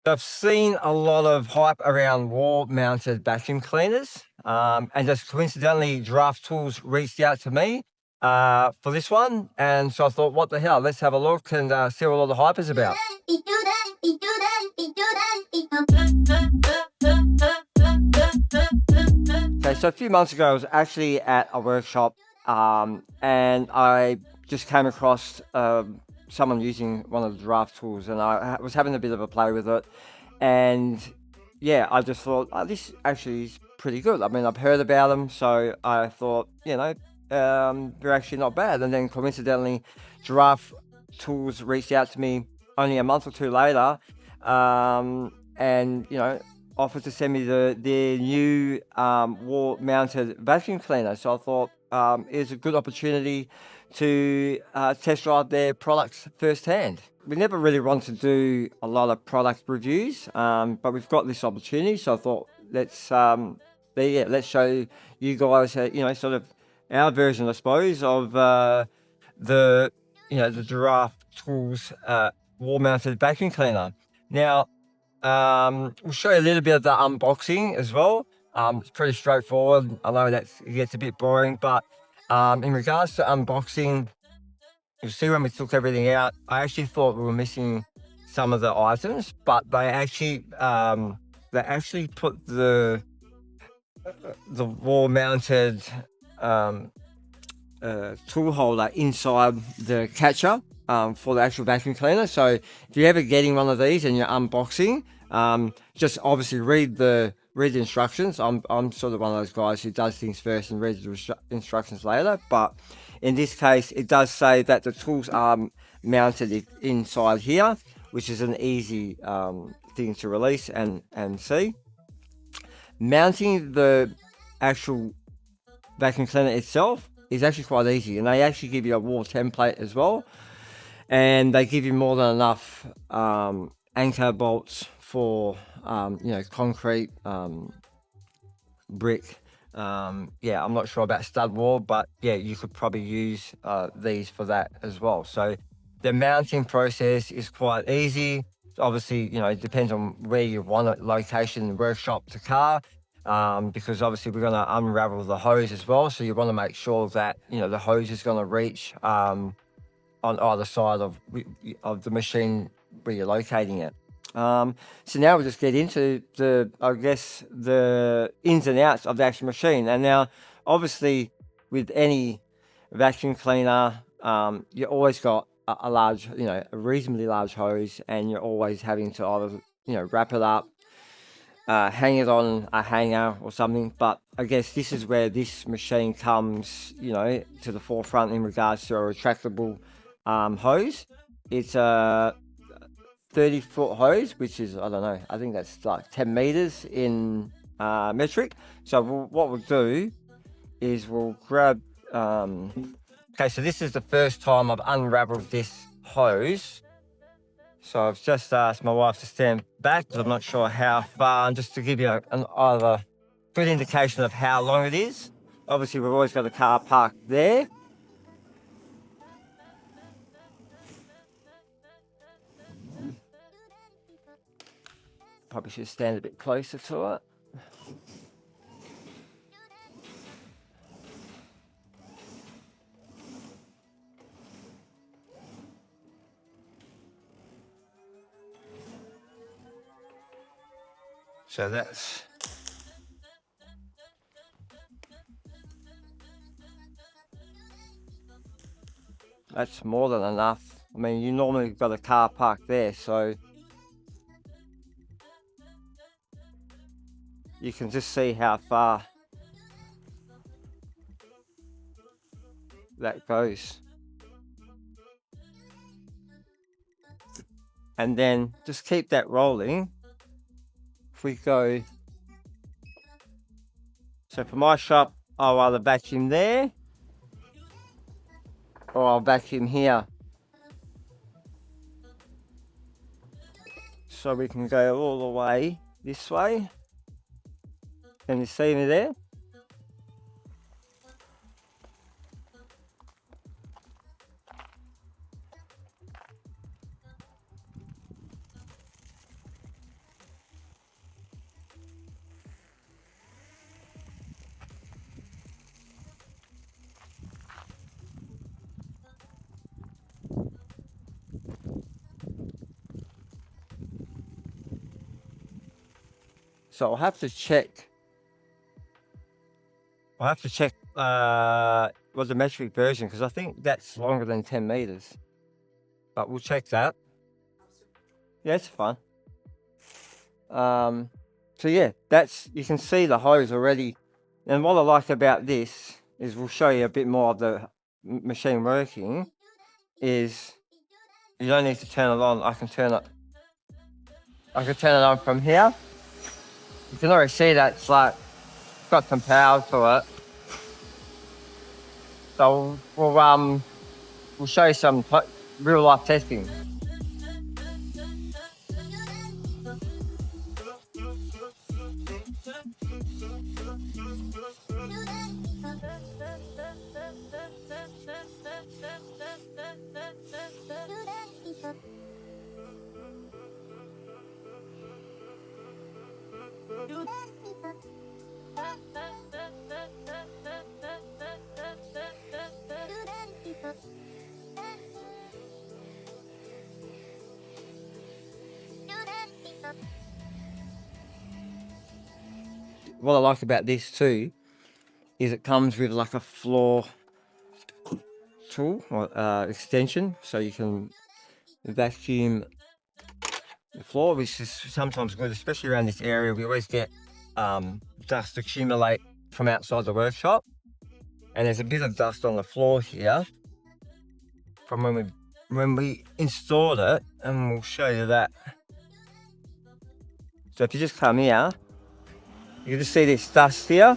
I've seen a lot of hype around wall-mounted vacuum cleaners, and just coincidentally, Giraffe Tools reached out to me for this one, and so I thought, what the hell? Let's have a look and see what all the hype is about. Okay, so a few months ago, I was actually at a workshop, and I just came across someone using one of the Giraffe Tools, and I was having a bit of a play with it. And yeah, I just thought, oh, this actually is pretty good. I mean, I've heard about them, so I thought, they're actually not bad. And then coincidentally, Giraffe Tools reached out to me only a month or two later, and offered to send me their new wall-mounted vacuum cleaner. So I thought it was a good opportunity to test drive their products firsthand. We never really want to do a lot of product reviews, but we've got this opportunity, so I thought let's show you guys, sort of our version, I suppose, of the Giraffe Tools wall-mounted vacuum cleaner. Now, we'll show you a little bit of the unboxing as well. It's pretty straightforward. I know it gets a bit boring, but in regards to unboxing, you'll see when we took everything out, I actually thought we were missing some of the items, but they actually put the wall-mounted tool holder inside the catcher for the actual vacuum cleaner. So if you're ever getting one of these and you're unboxing, just obviously read the instructions. I'm sort of one of those guys who does things first and reads the instructions later. But in this case, it does say that the tools are mounted inside here, which is an easy thing to release and see. Mounting the actual vacuum cleaner itself is actually quite easy, and they actually give you a wall template as well, and they give you more than enough anchor bolts for concrete, brick. I'm not sure about stud wall, but yeah, you could probably use these for that as well. So the mounting process is quite easy. Obviously, it depends on where you want it, location, workshop to car, because obviously we're going to unravel the hose as well. So you want to make sure that the hose is going to reach on either side of the machine where you're locating it. So now we'll just get into the ins and outs of the actual machine. And now, obviously, with any vacuum cleaner, you always got a large, a reasonably large hose, and you're always having to either, wrap it up, hang it on a hanger or something. But I guess this is where this machine comes, to the forefront in regards to a retractable hose. It's a 30-foot hose, which is, I don't know, I think that's like 10 meters in metric. So what we'll do is we'll grab, okay, so this is the first time I've unraveled this hose. So I've just asked my wife to stand back, because I'm not sure how far, and just to give you a good indication of how long it is. Obviously, we've always got a car parked there. Probably should stand a bit closer to it. So that's more than enough. I mean, you normally got a car parked there, so you can just see how far that goes. And then just keep that rolling. If we go, so for my shop, I'll either vacuum there or I'll vacuum here. So we can go all the way this way. Can you see me there? So I'll have to check. The metric version, because I think that's longer than 10 meters. But we'll check that. Yeah, it's fun. So yeah, you can see the hose already. And what I like about this is we'll show you a bit more of the machine working. Is you don't need to turn it on. I can turn it on from here. You can already see that it's like got some power to it. So we'll show you some real life testing. What I like about this too is it comes with like a floor tool or extension, so you can vacuum the floor, which is sometimes good, especially around this area. We always get dust accumulate from outside the workshop, and there's a bit of dust on the floor here from when we installed it, and we'll show you that. So if you just come here, you can just see this dust here.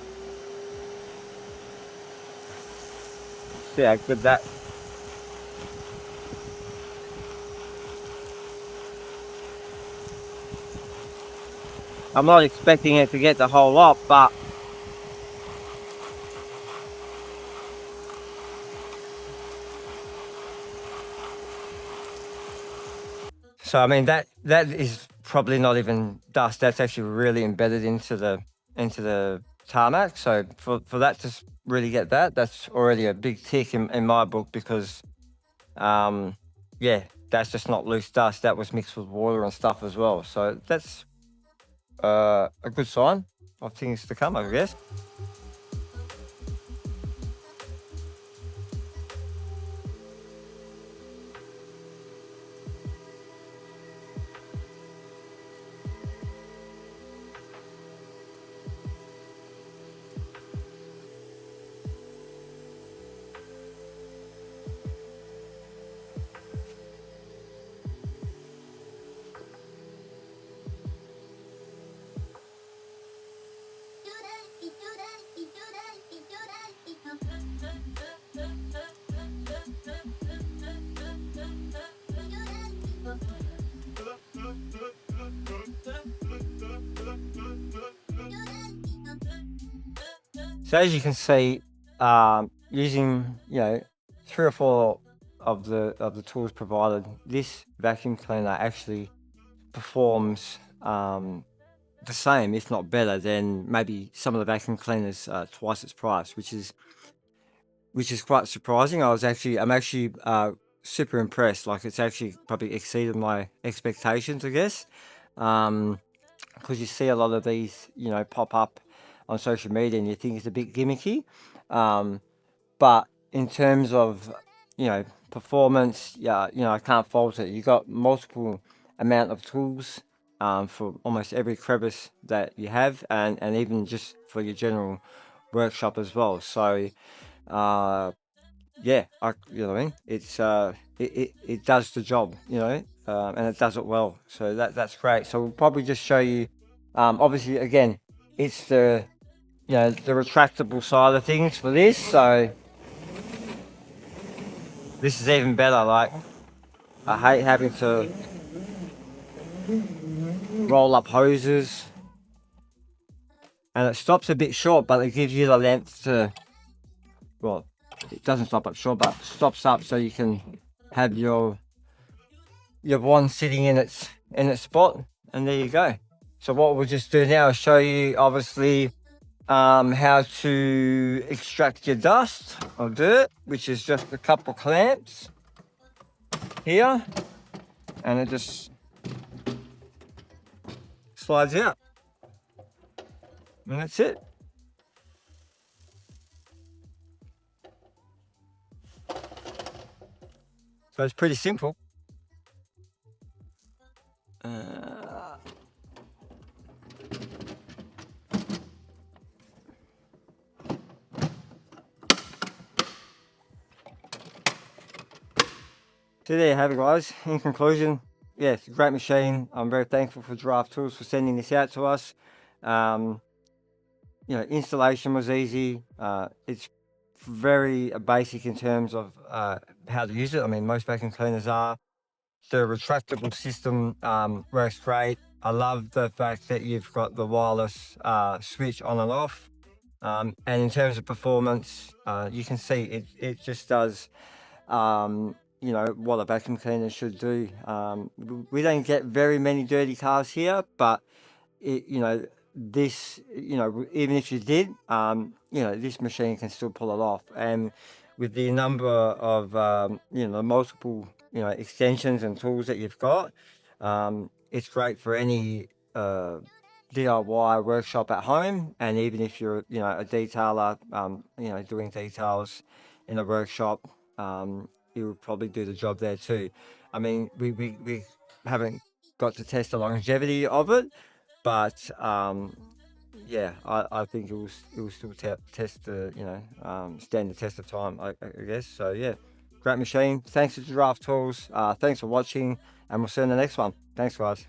See how good that. I'm not expecting it to get the whole lot, but so I mean that is probably not even dust. That's actually really embedded into the tarmac. So for that to really get that's already a big tick in my book, because yeah, that's just not loose dust. That was mixed with water and stuff as well. So that's a good sign of things to come, I guess. So as you can see, using 3 or 4 of the tools provided, this vacuum cleaner actually performs the same, if not better, than maybe some of the vacuum cleaners twice its price, which is quite surprising. I'm actually super impressed. Like, it's actually probably exceeded my expectations, I guess. Because you see a lot of these, pop up on social media, and you think it's a bit gimmicky. But in terms of, performance, I can't fault it. You got multiple amount of tools for almost every crevice that you have, and even just for your general workshop as well. So, yeah, you know what I mean. It's it does the job, and it does it well. So that's great. So we'll probably just show you. Obviously, again, it's the the retractable side of things for this. So this is even better. Like, I hate having to roll up hoses, and it stops a bit short, but it gives you the length to. Well, it doesn't stop up short, but stops up so you can have your one sitting in its spot, and there you go. So what we'll just do now is show you, obviously, how to extract your dust or dirt, which is just a couple clamps here, and it just slides out. And that's it. So it's pretty simple. Uh, So there you have it, guys. In conclusion, yeah, it's a great machine. I'm very thankful for Giraffe Tools for sending this out to us. Um, installation was easy. It's very basic in terms of how to use it. I mean, most vacuum cleaners are. The retractable system works great. I love the fact that you've got the wireless switch on and off. And in terms of performance, you can see it just does what a vacuum cleaner should do. We don't get very many dirty cars here, but this, even if you did, this machine can still pull it off. And with the number of, the multiple, extensions and tools that you've got, it's great for any DIY workshop at home. And even if you're, a detailer, doing details in a workshop, you will probably do the job there too. I mean, we haven't got to test the longevity of it, but yeah, I think it will still test the stand the test of time, I guess. So yeah, great machine. Thanks to Giraffe Tools. Thanks for watching, and we'll see you in the next one. Thanks, guys.